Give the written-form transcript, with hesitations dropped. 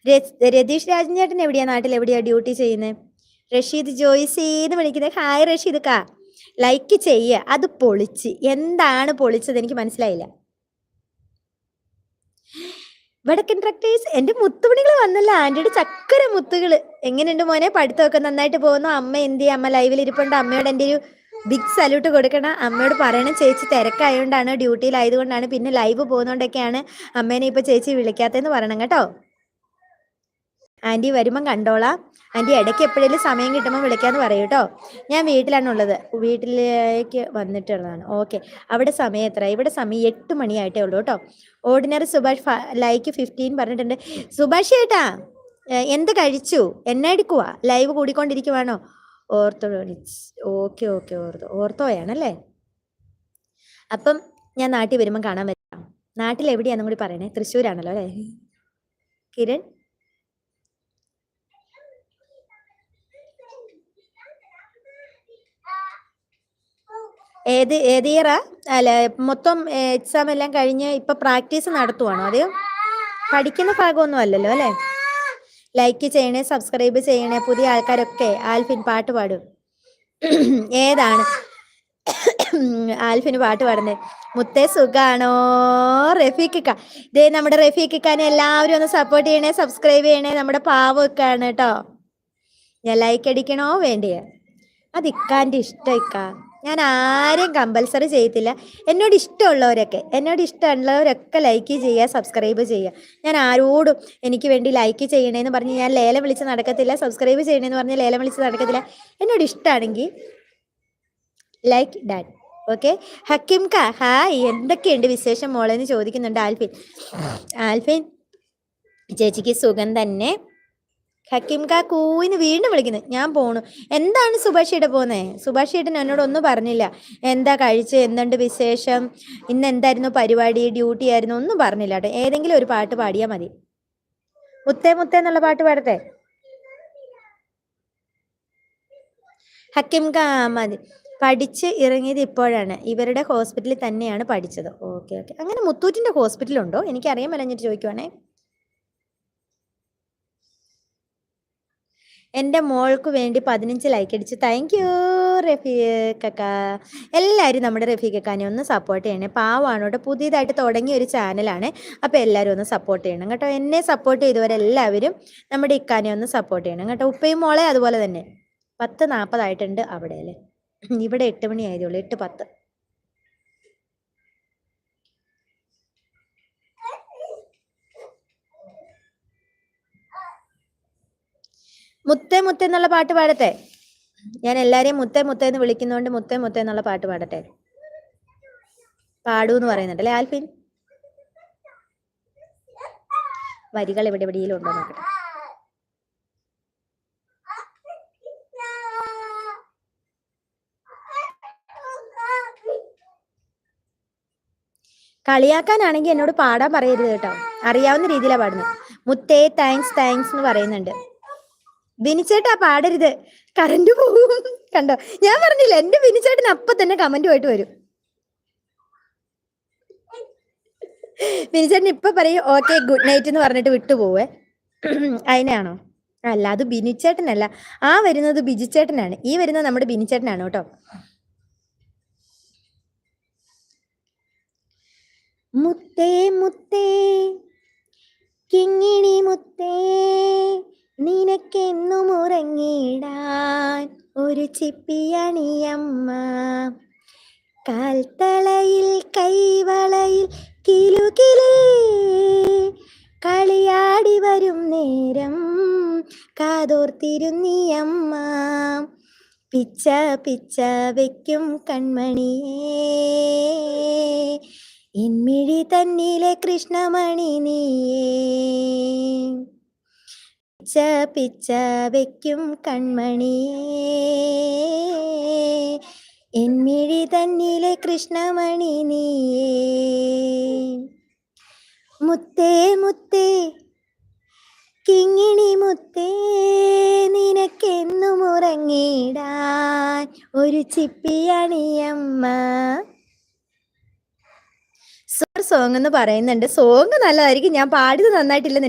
രതീഷ് രാജൻ എവിടെയാ, നാട്ടിൽ എവിടെയാ ഡ്യൂട്ടി ചെയ്യുന്നത്? റഷീദ് ജോയ്സേന്ന് വിളിക്കുന്നത്. ഹായ് റഷീദ് കാ, ലൈക്ക് ചെയ്യ. അത് പൊളിച്ച്. എന്താണ് പൊളിച്ചത് എനിക്ക് മനസ്സിലായില്ല. വടക്കൻ ട്രാക്ടേഴ്സ്, എന്റെ മുത്തുമണികൾ വന്നല്ല, ആന്റിയുടെ ചക്കര മുത്തുകള്. എങ്ങനെയുണ്ട് മോനെ, പഠിത്തമൊക്കെ നന്നായിട്ട് പോകുന്നു? അമ്മ എന്ത് ചെയ്യും? അമ്മ ലൈവിൽ ഇരിപ്പുണ്ട്. അമ്മയോട് എൻ്റെ ഒരു ബിഗ് സല്യൂട്ട് കൊടുക്കണം. അമ്മയോട് പറയണം, ചേച്ചി തിരക്കായതുകൊണ്ടാണ്, ഡ്യൂട്ടിയിലായതുകൊണ്ടാണ്, പിന്നെ ലൈവ് പോകുന്നതുകൊണ്ടൊക്കെയാണ് അമ്മേനെ ഇപ്പൊ ചേച്ചി വിളിക്കാത്തതെന്ന് പറയണം കേട്ടോ. ആൻറ്റി വരുമ്പം കണ്ടോളാം. ആൻറ്റി ഇടയ്ക്ക് എപ്പോഴേലും സമയം കിട്ടുമ്പോൾ വിളിക്കാമെന്ന് പറയൂ കേട്ടോ. ഞാൻ വീട്ടിലാണുള്ളത്, വീട്ടിലേക്ക് വന്നിട്ടുള്ളതാണ്. ഓക്കെ, അവിടെ സമയം എത്ര? ഇവിടെ സമയം 8 മണിയായിട്ടേ ഉള്ളൂ കേട്ടോ. ഓർഡിനറി സുഭാഷ് ലൈക്ക് 15 പറഞ്ഞിട്ടുണ്ട്. സുഭാഷ് ചേട്ടാ, എന്ത് കഴിച്ചു? എന്നെ എടുക്കുവാ? ലൈവ് കൂടിക്കൊണ്ടിരിക്കുവാണോ? ഓർത്തോണിക്സ്. ഓക്കെ ഓക്കെ, ഓർത്തോയാണല്ലേ. അപ്പം ഞാൻ നാട്ടിൽ വരുമ്പം കാണാൻ വരാം. നാട്ടിൽ എവിടെയാണെന്നും കൂടി പറയണേ. തൃശ്ശൂരാണല്ലോ അല്ലേ കിരൺ? ഏത് ഇയറാ? അല്ല, മൊത്തം എക്സാം എല്ലാം കഴിഞ്ഞ് ഇപ്പൊ പ്രാക്ടീസ് നടത്തുവാണോ? അതെയോ പഠിക്കുന്ന ഭാഗമൊന്നും അല്ലല്ലോ അല്ലേ? ലൈക്ക് ചെയ്യണേ, സബ്സ്ക്രൈബ് ചെയ്യണേ. പുതിയ ആൾക്കാരൊക്കെ. ആൽഫിൻ പാട്ട് പാടും. ഏതാണ് ആൽഫിന് പാട്ട് പാടുന്നത്? മുത്തേ സുഖാണോ? റഫീഖിക്ക, ഇതേ നമ്മുടെ റഫീഖിക്കാനെ എല്ലാവരും ഒന്ന് സപ്പോർട്ട് ചെയ്യണേ, സബ്സ്ക്രൈബ് ചെയ്യണേ. നമ്മുടെ പാവമൊക്കെ ആണ് കേട്ടോ. ഞാൻ ലൈക്ക് അടിക്കണോ വേണ്ടിയ? അത് ഇക്കാൻ്റെ ഇഷ്ടം ഇക്ക. ഞാൻ ആരെയും കമ്പൽസറി ചെയ്യത്തില്ല. എന്നോട് ഇഷ്ടമുള്ളവരൊക്കെ ലൈക്ക് ചെയ്യുക, സബ്സ്ക്രൈബ് ചെയ്യുക. ഞാൻ ആരോടും എനിക്ക് വേണ്ടി ലൈക്ക് ചെയ്യണേന്ന് പറഞ്ഞ് ഞാൻ ലേലം വിളിച്ച് നടക്കത്തില്ല, സബ്സ്ക്രൈബ് ചെയ്യണേന്ന് പറഞ്ഞ് ലേലം വിളിച്ച് നടക്കത്തില്ല. എന്നോട് ഇഷ്ടമാണെങ്കിൽ ലൈക്ക് ഡാറ്റ്. ഓക്കെ. ഹക്കിം കാ, ഹായ്, എന്തൊക്കെയുണ്ട് വിശേഷം മോളെന്ന് ചോദിക്കുന്നുണ്ട് ആൽഫിൻ ചേച്ചിക്ക് സുഖം തന്നെ. ഹക്കിം കാ കൂന്ന് വീണ്ടും വിളിക്കുന്നത്. ഞാൻ പോണു. എന്താണ് സുഭാഷിയുടെ പോകുന്നത്? സുഭാഷിയേട്ടൻ എന്നോടൊന്നും പറഞ്ഞില്ല. എന്താ കഴിച്ച്, എന്തുണ്ട് വിശേഷം, ഇന്ന് എന്തായിരുന്നു പരിപാടി, ഡ്യൂട്ടി ആയിരുന്നു, ഒന്നും പറഞ്ഞില്ല കേട്ടോ. ഏതെങ്കിലും ഒരു പാട്ട് പാടിയാൽ മതി. മുത്തേ മുത്തേ എന്നുള്ള പാട്ട് പാടട്ടെ? ഹക്കിം കാ മതി. പഠിച്ച് ഇറങ്ങിയത് ഇപ്പോഴാണ്. ഇവരുടെ ഹോസ്പിറ്റലിൽ തന്നെയാണ് പഠിച്ചത്. Okay okay. അങ്ങനെ മുത്തൂറ്റിൻ്റെ ഹോസ്പിറ്റലുണ്ടോ? എനിക്കറിയാൻ മേലഞ്ഞിട്ട് ചോദിക്കുവാണേ. എൻ്റെ മോൾക്ക് വേണ്ടി 15 ലൈക്ക് അടിച്ച്. താങ്ക് യു റഫീഖക്ക. എല്ലാവരും നമ്മുടെ റഫീഖക്കാനെ ഒന്ന് സപ്പോർട്ട് ചെയ്യണേ. പാവാണ് കേട്ടോ, പുതിയതായിട്ട് തുടങ്ങിയ ഒരു ചാനലാണ്. അപ്പോൾ എല്ലാവരും ഒന്ന് സപ്പോർട്ട് ചെയ്യണം കേട്ടോ. എന്നെ സപ്പോർട്ട് ചെയ്തവരെല്ലാവരും നമ്മുടെ ഇക്കാനെ ഒന്ന് സപ്പോർട്ട് ചെയ്യണം കേട്ടോ. ഉപ്പയും മോളെ അതുപോലെ തന്നെ. 10:40 ആയിട്ടുണ്ട് അവിടെ അല്ലേ? ഇവിടെ 8 മണി ആയതേ ഉള്ളൂ. 8:10. മുത്തേ മുത്തേ എന്നുള്ള പാട്ട് പാടട്ടെ? ഞാൻ എല്ലാവരെയും മുത്തേ മുത്തേ എന്ന് വിളിക്കുന്നതുകൊണ്ട് മുത്തേ മുത്തേ എന്നുള്ള പാട്ട് പാടട്ടെ? പാടൂന്ന് പറയുന്നുണ്ട് അല്ലേ ആൽഫിൻ? വരികൾ എവിടെയെങ്കിലും ഉണ്ടോ നോക്കട്ടെ. കളിയാക്കാനാണെങ്കിൽ എന്നോട് പാടാൻ പറയരുത് കേട്ടോ. അറിയാവുന്ന രീതിയിലാണ് പാടുന്നത്. മുത്തേ താങ്ക്സ് എന്ന് പറയുന്നുണ്ട്. ബിനിച്ചേട്ടാ പാടരുത്, കറണ്ട് പോകും. കണ്ടോ, ഞാൻ പറഞ്ഞില്ല, എൻ്റെ ബിനിച്ചേട്ടൻ അപ്പം തന്നെ കമൻറ്റുമായിട്ട് വരും. ബിനിച്ചേട്ടൻ ഇപ്പം പറയും ഓക്കെ ഗുഡ് നൈറ്റ് എന്ന് പറഞ്ഞിട്ട് വിട്ടുപോവേ. അതിനാണോ? അല്ല, അത് ബിനിച്ചേട്ടനല്ല. ആ വരുന്നത് ബിജിച്ചേട്ടനാണ്. ഈ വരുന്നത് നമ്മുടെ ബിനിച്ചേട്ടനാണ് കേട്ടോ. മുത്തേ മുത്തേ കിങ്ങിണി മുത്തേ, നിനക്കെന്നും ഉറങ്ങിടാൻ ഒരു ചിപ്പിയണിയമ്മ. കാൽത്തളയിൽ കൈവളയിൽ കിലുകിലേ കളിയാടി വരും നേരം കാതോർത്തിരുന്നിയമ്മ. പിച്ച പിച്ച വയ്ക്കും കൺമണിയേ, എന്മിഴി തന്നിലെ കൃഷ്ണമണി നീയേ. പിച്ച പിച്ച വയ്ക്കും കൺമണിയേ, എന്മിഴി തന്നിലെ കൃഷ്ണമണി നീയേ. മുത്തേ മുത്തേ കിങ്ങിണി മുത്തേ, നിനക്കെന്നും ഉറങ്ങിടാൻ ഒരു ചിപ്പിയണിയമ്മ. സോങ് എന്ന് പറയുന്നുണ്ട്. സോങ് നല്ലതായിരിക്കും. ഞാൻ പാടിയത് നന്നായിട്ടില്ല.